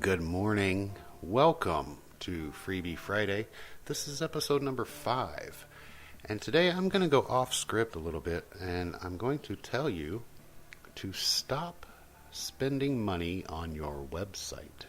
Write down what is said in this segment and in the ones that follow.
Good morning. Welcome to Freebie Friday. This is episode number 5. And today I'm going to go off script a little bit and I'm going to tell you to stop spending money on your website.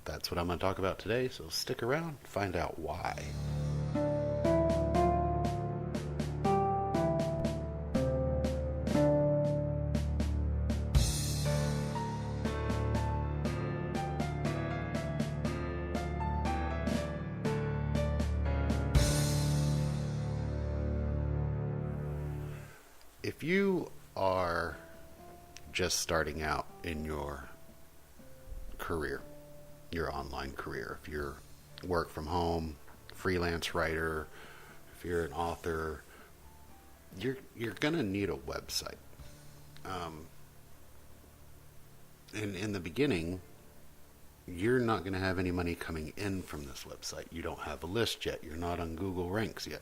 That's what I'm going to talk about today, so stick around, find out why. If you are just starting out in your career, your online career, if you're work from home, freelance writer, if you're an author, you're gonna need a website. And in the beginning, you're not going to have any money coming in from this website. You don't have a list yet. You're not on Google Ranks yet.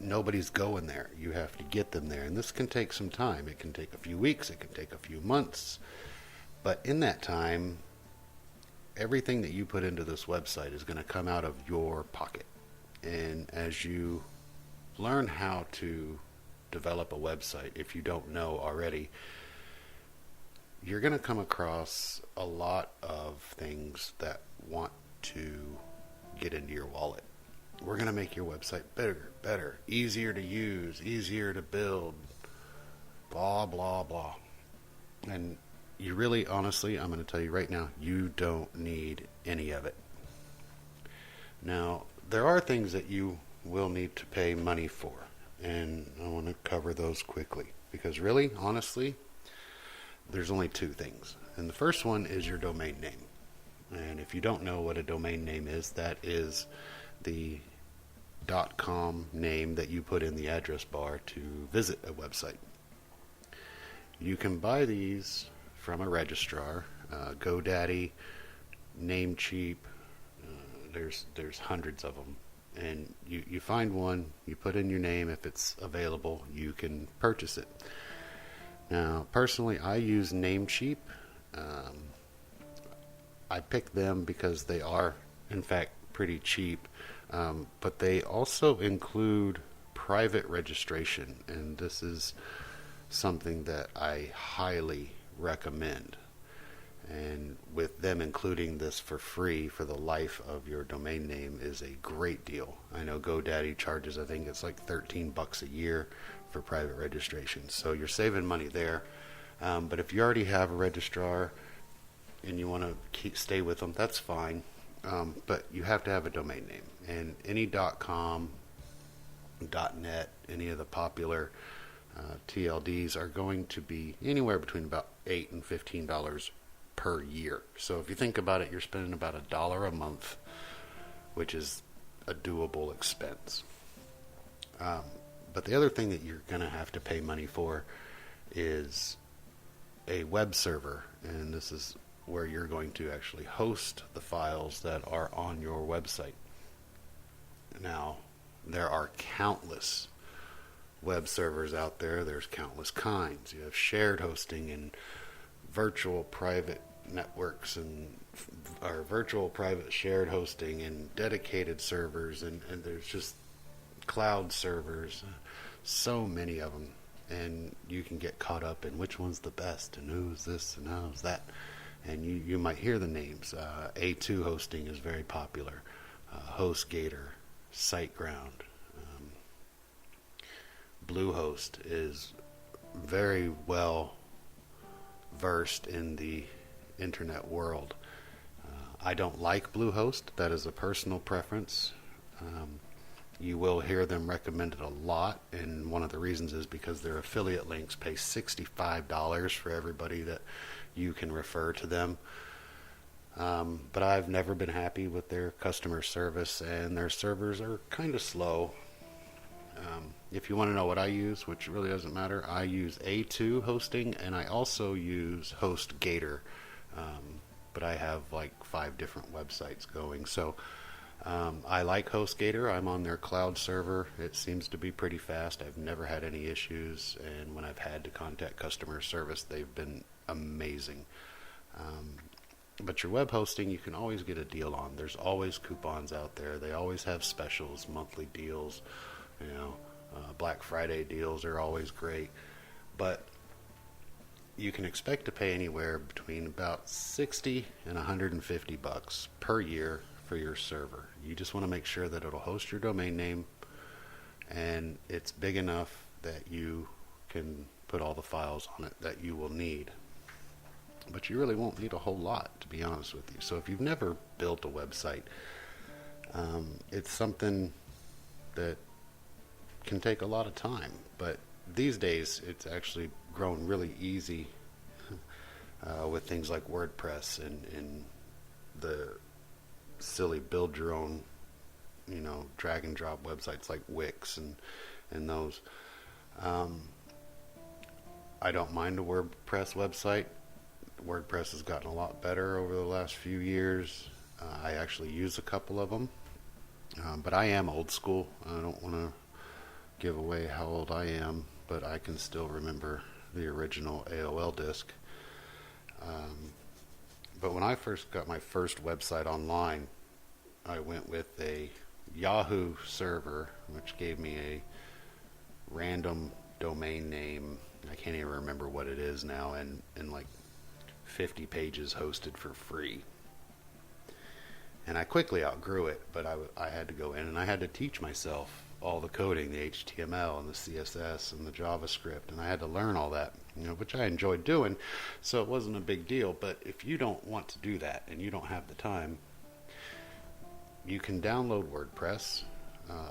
Nobody's going there. You have to get them there. And this can take some time. It can take a few weeks. It can take a few months. But in that time, everything that you put into this website is going to come out of your pocket. And as you learn how to develop a website, if you don't know already, you're going to come across a lot of things that want to get into your wallet. We're going to make your website better, easier to use, easier to build, blah, blah, blah. And you really, honestly, I'm going to tell you right now, you don't need any of it. Now, there are things that you will need to pay money for, and I want to cover those quickly. Because really, honestly, there's only two things. And the first one is your domain name. And if you don't know what a domain name is, that is the .com name that you put in the address bar to visit a website. You can buy these from a registrar, GoDaddy, Namecheap. There's hundreds of them. And you find one, you put in your name. If it's available, you can purchase it. Now, personally, I use Namecheap. I pick them because they are, in fact, pretty cheap, but they also include private registration, and this is something that I highly recommend. And with them including this for free for the life of your domain name is a great deal. I know GoDaddy charges, I think it's like $13 a year for private registration. So you're saving money there. But if you already have a registrar and you want to stay with them, that's fine. But you have to have a domain name. And any .com, .net, any of the popular TLDs are going to be anywhere between about $8 and $15 per year. So if you think about it, you're spending about $1 a month, which is a doable expense. But the other thing that you're going to have to pay money for is a web server, and this is where you're going to actually host the files that are on your website. Now, there are countless web servers out there. There's countless kinds. You have shared hosting and virtual private networks or virtual private shared hosting and dedicated servers, and there's just cloud servers, so many of them, and you can get caught up in which one's the best and who's this and who's that, and you might hear the names. A2 hosting is very popular, HostGator, SiteGround, Bluehost is very well versed in the internet world. I don't like Bluehost. That is a personal preference. You will hear them recommended a lot, and one of the reasons is because their affiliate links pay $65 for everybody that you can refer to them. But I've never been happy with their customer service, and their servers are kind of slow. If you want to know what I use, which really doesn't matter, I use A2 hosting, and I also use HostGator. But I have like 5 different websites going. So I like HostGator. I'm on their cloud server. It seems to be pretty fast. I've never had any issues, and when I've had to contact customer service, they've been amazing. But your web hosting, you can always get a deal on. There's always coupons out there. They always have specials, monthly deals, Black Friday deals are always great. But you can expect to pay anywhere between about 60 and 150 bucks per year for your server. You just want to make sure that it'll host your domain name and it's big enough that you can put all the files on it that you will need. But you really won't need a whole lot, to be honest with you. So if you've never built a website, it's something that can take a lot of time. But these days, it's actually grown really easy with things like WordPress and the silly build your own, drag and drop websites like Wix and those. I don't mind a WordPress website. WordPress has gotten a lot better over the last few years. I actually use a couple of them, but I am old school. I don't want to give away how old I am, but I can still remember the original AOL disk. But when I first got my first website online, I went with a Yahoo server, which gave me a random domain name. I can't even remember what it is now, and like 50 pages hosted for free. And I quickly outgrew it, but I had to go in and I had to teach myself all the coding, the HTML and the CSS and the JavaScript, and I had to learn all that, which I enjoyed doing, so it wasn't a big deal. But if you don't want to do that and you don't have the time, you can download WordPress.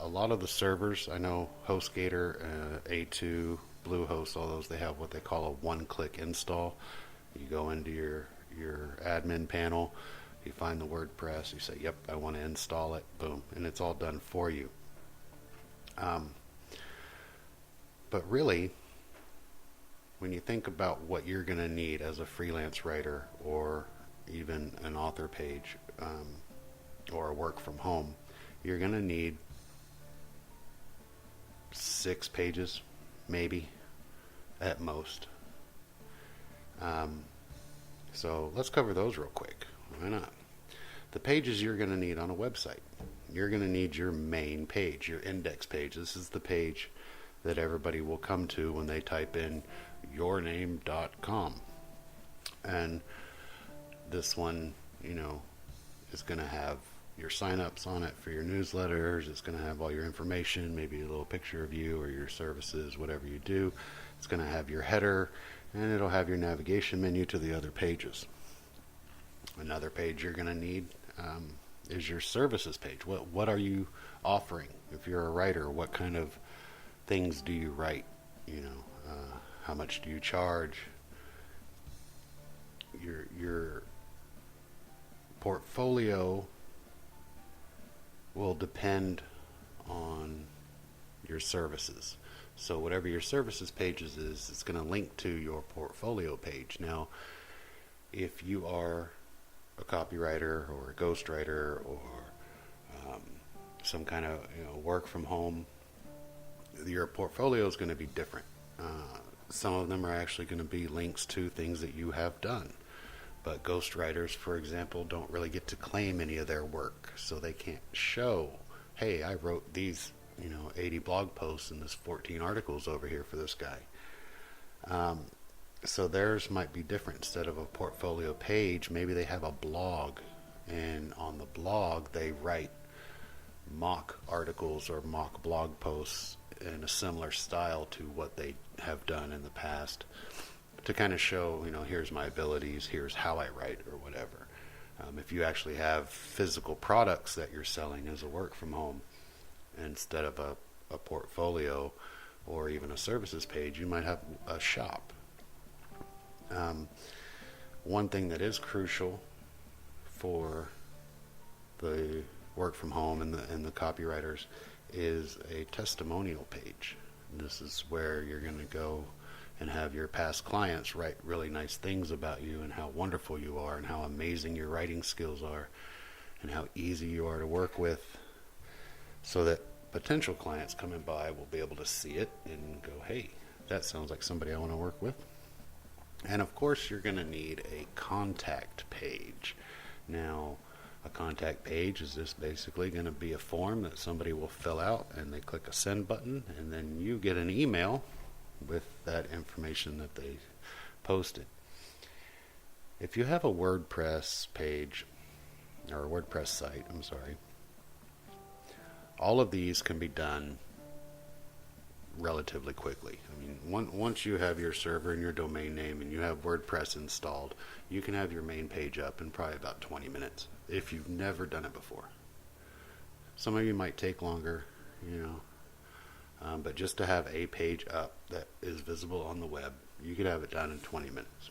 A lot of the servers, I know HostGator, A2, Bluehost, all those, they have what they call a one-click install. You go into your admin panel, you find the WordPress, you say, yep, I want to install it, boom, and it's all done for you. But really, when you think about what you're going to need as a freelance writer or even an author page or a work from home, you're going to need 6 pages, maybe, at most. So let's cover those real quick. Why not? The pages you're going to need on a website. You're going to need your main page, your index page. This is the page that everybody will come to when they type in yourname.com. And this one, is going to have your signups on it for your newsletters. It's going to have all your information, maybe a little picture of you or your services, whatever you do. It's going to have your header, and it'll have your navigation menu to the other pages. Another page you're going to need is your services page. What are you offering? If you're a writer, what kind of things do you write? How much do you charge? Your portfolio will depend on your services. So whatever your services pages is, it's going to link to your portfolio page. Now, if you are a copywriter or a ghostwriter or some kind of work from home, your portfolio is going to be different. Some of them are actually going to be links to things that you have done. But ghostwriters, for example, don't really get to claim any of their work, so they can't show, hey, I wrote these 80 blog posts and this 14 articles over here for this guy. So theirs might be different. Instead of a portfolio page, maybe they have a blog, and on the blog they write mock articles or mock blog posts in a similar style to what they have done in the past, to kind of show, here's my abilities, here's how I write, or whatever. If you actually have physical products that you're selling as a work from home, instead of a portfolio or even a services page, you might have a shop. One thing that is crucial for the work from home and the copywriters is a testimonial page. This is where you're going to go and have your past clients write really nice things about you and how wonderful you are and how amazing your writing skills are and how easy you are to work with, so that potential clients coming by will be able to see it and go, hey, that sounds like somebody I want to work with. And of course, you're going to need a contact page. Now, a contact page is just basically going to be a form that somebody will fill out, and they click a send button, and then you get an email with that information that they posted. If you have a WordPress page, or a WordPress site, all of these can be done relatively quickly. I mean, once you have your server and your domain name and you have WordPress installed, you can have your main page up in probably about 20 minutes if you've never done it before. Some of you might take longer, but just to have a page up that is visible on the web, you could have it done in 20 minutes.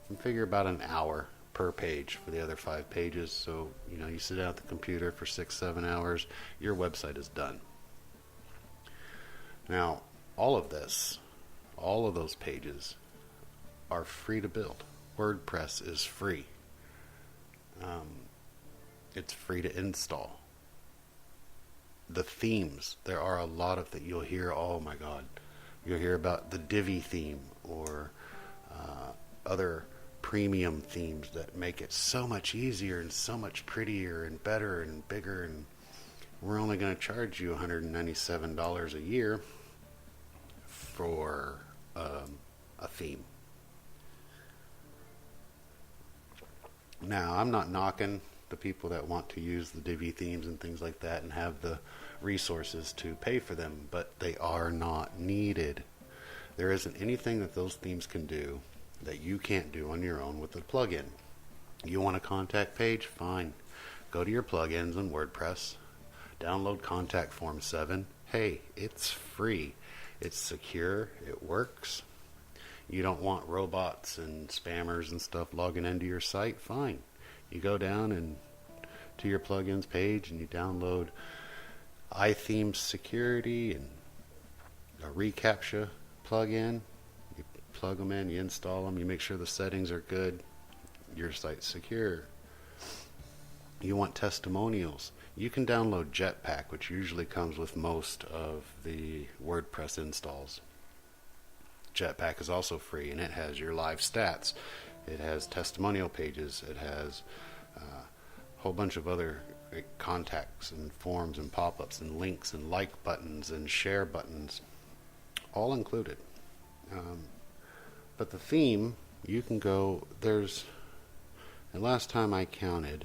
And figure about an hour per page for the other 5 pages. So, you sit down at the computer for 6-7 hours, your website is done. Now, all of those pages are free to build. WordPress is free. It's free to install. The themes, there are a lot of that you'll hear, oh my God, you'll hear about the Divi theme or other premium themes that make it so much easier and so much prettier and better and bigger, and we're only going to charge you $197 a year for a theme. Now, I'm not knocking the people that want to use the Divi themes and things like that and have the resources to pay for them, but they are not needed. There isn't anything that those themes can do that you can't do on your own with a plugin. You want a contact page? Fine. Go to your plugins in WordPress, download Contact Form 7. Hey, it's free. It's secure. It works. You don't want robots and spammers and stuff logging into your site? Fine. You go down and to your plugins page and you download iThemes Security and a reCAPTCHA plugin. You plug them in, you install them, you make sure the settings are good. Your site's secure. You want testimonials? You can download Jetpack, which usually comes with most of the WordPress installs. Jetpack is also free, and it has your live stats. It has testimonial pages. It has a whole bunch of other contacts and forms and pop-ups and links and like buttons and share buttons, all included. But the theme, you can go, and last time I counted,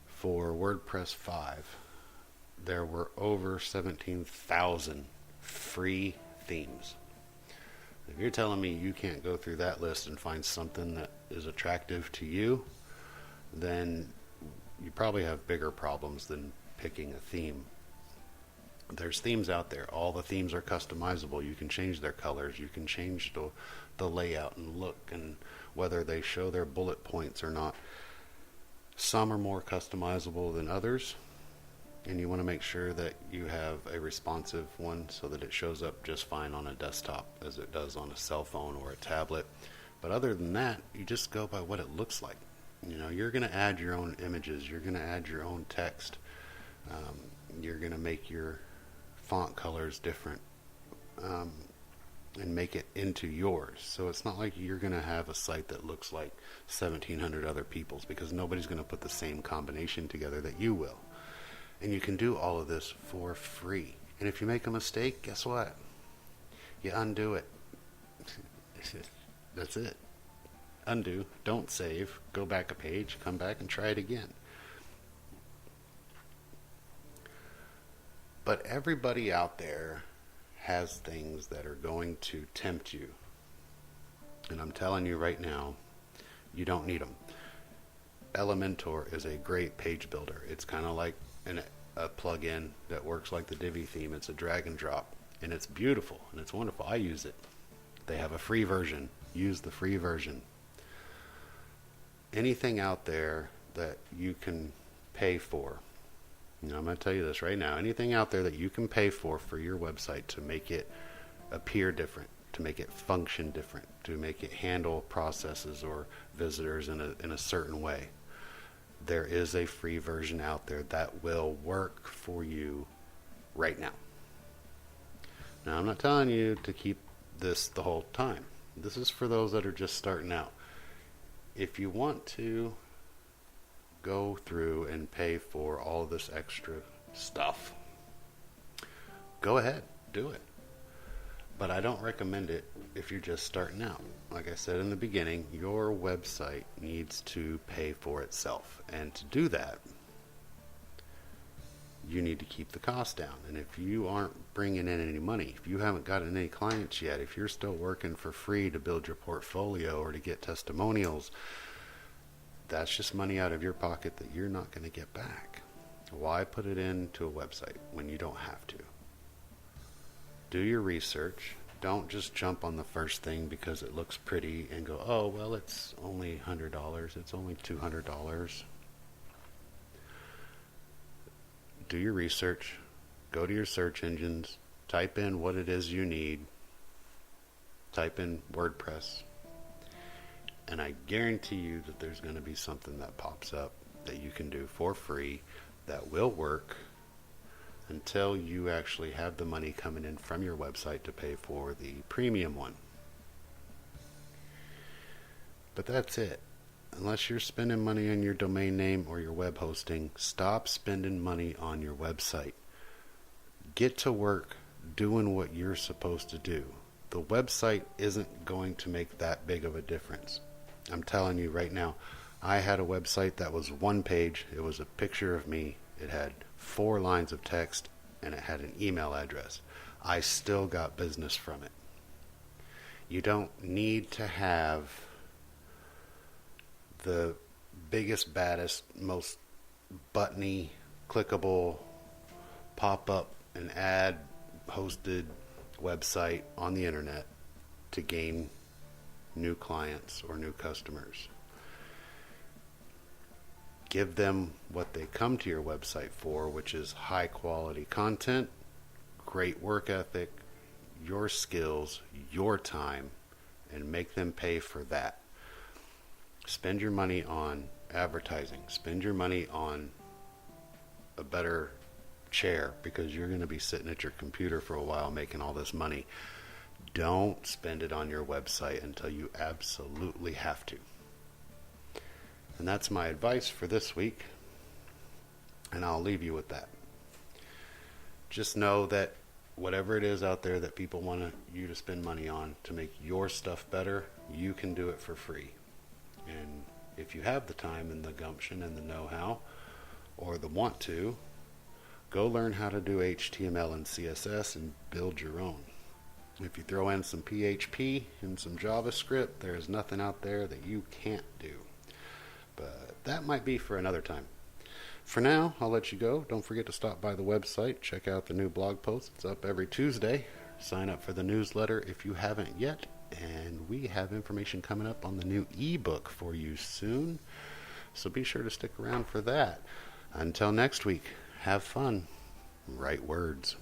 for WordPress 5, there were over 17,000 free themes. If you're telling me you can't go through that list and find something that is attractive to you, then you probably have bigger problems than picking a theme. There's themes out there. All the themes are customizable. You can change their colors. You can change the layout and look and whether they show their bullet points or not. Some are more customizable than others, and you want to make sure that you have a responsive one so that it shows up just fine on a desktop as it does on a cell phone or a tablet. But other than that, you just go by what it looks like. You're going to add your own images. You're going to add your own text. You're going to make your font colors different and make it into yours. So it's not like you're going to have a site that looks like 1,700 other people's, because nobody's going to put the same combination together that you will. And you can do all of this for free. And if you make a mistake, guess what? You undo it. That's it. Undo. Don't save. Go back a page. Come back and try it again. But everybody out there has things that are going to tempt you. And I'm telling you right now, you don't need them. Elementor is a great page builder. It's kind of like a plugin that works like the Divi theme. It's a drag and drop, and it's beautiful and it's wonderful. I use it. They have a free version. Use the free version. Anything out there that you can pay for, I'm going to tell you this right now. Anything out there that you can pay for your website to make it appear different, to make it function different, to make it handle processes or visitors in a certain way, there is a free version out there that will work for you right now. Now, I'm not telling you to keep this the whole time. This is for those that are just starting out. If you want to go through and pay for all this extra stuff, go ahead, do it. But I don't recommend it if you're just starting out. Like I said in the beginning, your website needs to pay for itself. And to do that, you need to keep the cost down. And if you aren't bringing in any money, if you haven't gotten any clients yet, if you're still working for free to build your portfolio or to get testimonials, that's just money out of your pocket that you're not going to get back. Why put it into a website when you don't have to? Do your research. Don't just jump on the first thing because it looks pretty and go, oh, well, it's only $100. It's only $200. Do your research. Go to your search engines. Type in what it is you need. Type in WordPress. And I guarantee you that there's going to be something that pops up that you can do for free that will work until you actually have the money coming in from your website to pay for the premium one. But that's it. Unless you're spending money on your domain name or your web hosting, stop spending money on your website. Get to work doing what you're supposed to do. The website isn't going to make that big of a difference. I'm telling you right now, I had a website that was one page. It was a picture of me. It had 4 lines of text and it had an email address. I still got business from it. You don't need to have the biggest, baddest, most buttony, clickable, pop-up and ad hosted website on the internet to gain new clients or new customers. Give them what they come to your website for, which is high quality content, great work ethic, your skills, your time, and make them pay for that. Spend your money on advertising. Spend your money on a better chair because you're going to be sitting at your computer for a while making all this money. Don't spend it on your website until you absolutely have to. And that's my advice for this week. And I'll leave you with that. Just know that whatever it is out there that people want you to spend money on to make your stuff better, you can do it for free. And if you have the time and the gumption and the know-how or the want to, go learn how to do HTML and CSS and build your own. If you throw in some PHP and some JavaScript, there is nothing out there that you can't do. But that might be for another time. For now, I'll let you go. Don't forget to stop by the website. Check out the new blog post. It's up every Tuesday. Sign up for the newsletter if you haven't yet. And we have information coming up on the new ebook for you soon. So be sure to stick around for that. Until next week, have fun. Write words.